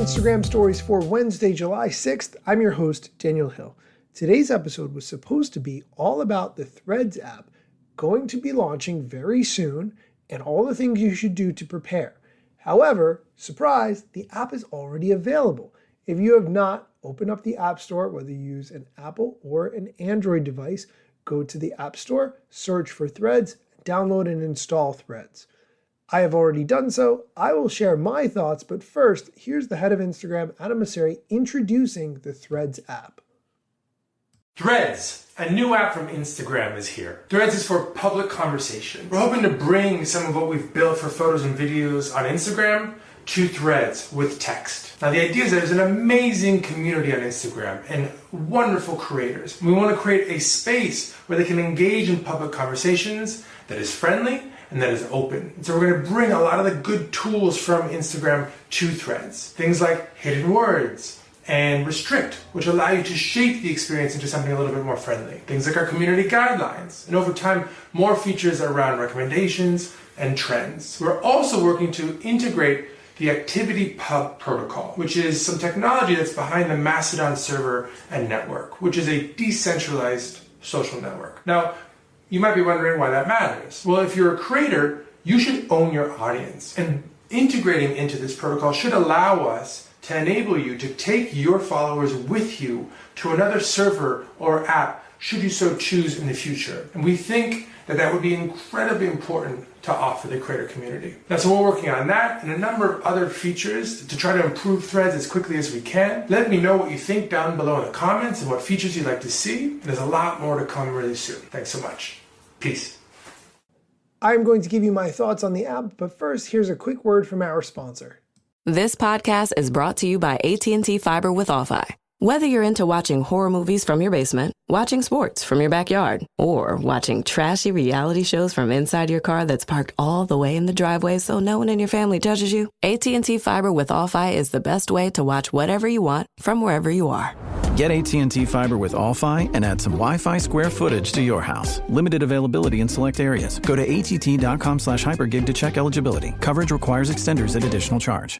Instagram stories for Wednesday, July 6th. I'm your host, Daniel Hill. Today's episode was supposed to be all about the Threads app going to be launching very soon and all the things you should do to prepare. However, surprise, the app is already available. If you have not, open up the App Store, whether you use an Apple or an Android device, go to the App Store, search for Threads, download and install Threads. I have already done so. I will share my thoughts, but first, here's the head of Instagram, Adam Mosseri, introducing the Threads app. Threads, a new app from Instagram, is here. Threads is for public conversation. We're hoping to bring some of what we've built for photos and videos on Instagram to Threads with text. Now the idea is that there's an amazing community on Instagram and wonderful creators. We want to create a space where they can engage in public conversations that is friendly and that is open. And so we're going to bring a lot of the good tools from Instagram to Threads. Things like hidden words and restrict, which allow you to shape the experience into something a little bit more friendly. Things like our community guidelines, and over time, more features around recommendations and trends. We're also working to integrate the ActivityPub protocol, which is some technology that's behind the Mastodon server and network, which is a decentralized social network. Now, you might be wondering why that matters. Well, if you're a creator, you should own your audience, and integrating into this protocol should allow us to enable you to take your followers with you to another server or app should you so choose in the future. And we think that that would be incredibly important to offer the creator community. Now, so we're working on that and a number of other features to try to improve Threads as quickly as we can. Let me know what you think down below in the comments and what features you'd like to see. And there's a lot more to come really soon. Thanks so much. Peace. I'm going to give you my thoughts on the app, but first, here's a quick word from our sponsor. This podcast is brought to you by AT&T Fiber with All-Fi. Whether you're into watching horror movies from your basement, watching sports from your backyard, or watching trashy reality shows from inside your car that's parked all the way in the driveway so no one in your family touches you, AT&T Fiber with All-Fi is the best way to watch whatever you want from wherever you are. Get AT&T Fiber with All-Fi and add some Wi-Fi square footage to your house. Limited availability in select areas. Go to att.com/hypergig to check eligibility. Coverage requires extenders at additional charge.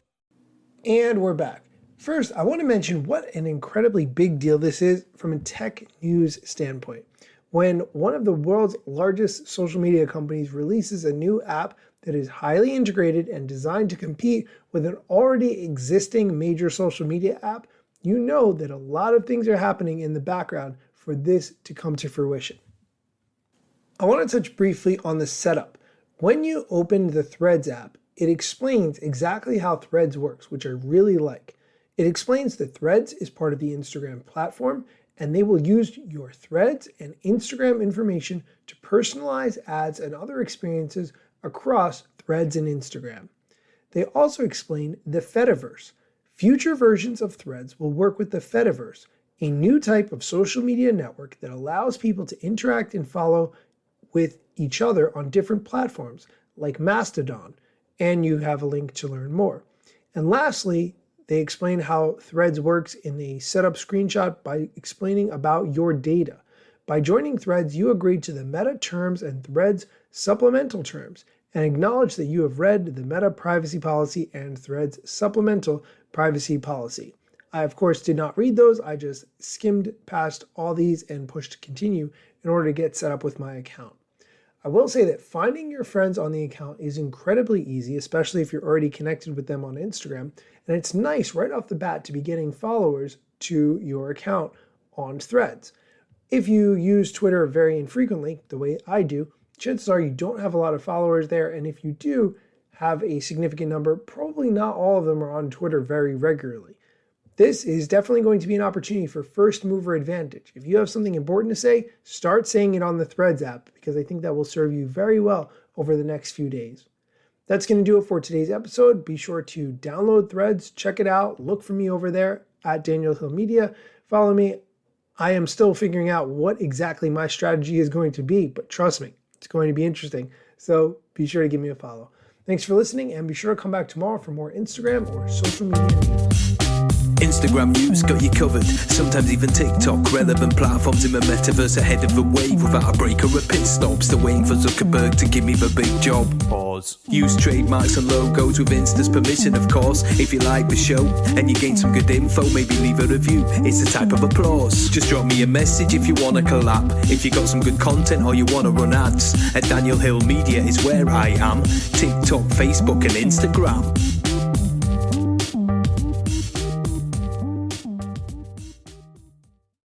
And we're back. First, I want to mention what an incredibly big deal this is from a tech news standpoint. When one of the world's largest social media companies releases a new app that is highly integrated and designed to compete with an already existing major social media app, you know that a lot of things are happening in the background for this to come to fruition. I want to touch briefly on the setup. When you open the Threads app, it explains exactly how Threads works, which I really like. It explains that Threads is part of the Instagram platform, and they will use your Threads and Instagram information to personalize ads and other experiences across Threads and Instagram. They also explain the Fediverse. Future versions of Threads will work with the Fediverse, a new type of social media network that allows people to interact and follow with each other on different platforms like Mastodon, and you have a link to learn more. And lastly, they explain how Threads works in a setup screenshot by explaining about your data. By joining Threads, you agree to the Meta terms and Threads supplemental terms and acknowledge that you have read the Meta privacy policy and Threads supplemental privacy policy. I, of course, did not read those. I just skimmed past all these and pushed continue in order to get set up with my account. I will say that finding your friends on the account is incredibly easy, especially if you're already connected with them on Instagram. And it's nice right off the bat to be getting followers to your account on Threads. If you use Twitter very infrequently, the way I do, chances are you don't have a lot of followers there. And if you do have a significant number, probably not all of them are on Twitter very regularly. This is definitely going to be an opportunity for first mover advantage. If you have something important to say, start saying it on the Threads app, because I think that will serve you very well over the next few days. That's going to do it for today's episode. Be sure to download Threads, check it out, look for me over there at Daniel Hill Media. Follow me. I am still figuring out what exactly my strategy is going to be, but trust me, it's going to be interesting. So be sure to give me a follow. Thanks for listening, and be sure to come back tomorrow for more Instagram or social media news. Instagram news got you covered, sometimes even TikTok. Relevant platforms in the metaverse ahead of the wave, without a break or a pit stop. Still waiting for Zuckerberg to give me the big job. Pause. Use trademarks and logos with Insta's permission, of course. If you like the show and you gain some good info, maybe leave a review. It's a type of applause. Just drop me a message if you wanna collab. If you got some good content or you wanna run ads, at Daniel Hill Media is where I am. TikTok, Facebook and Instagram.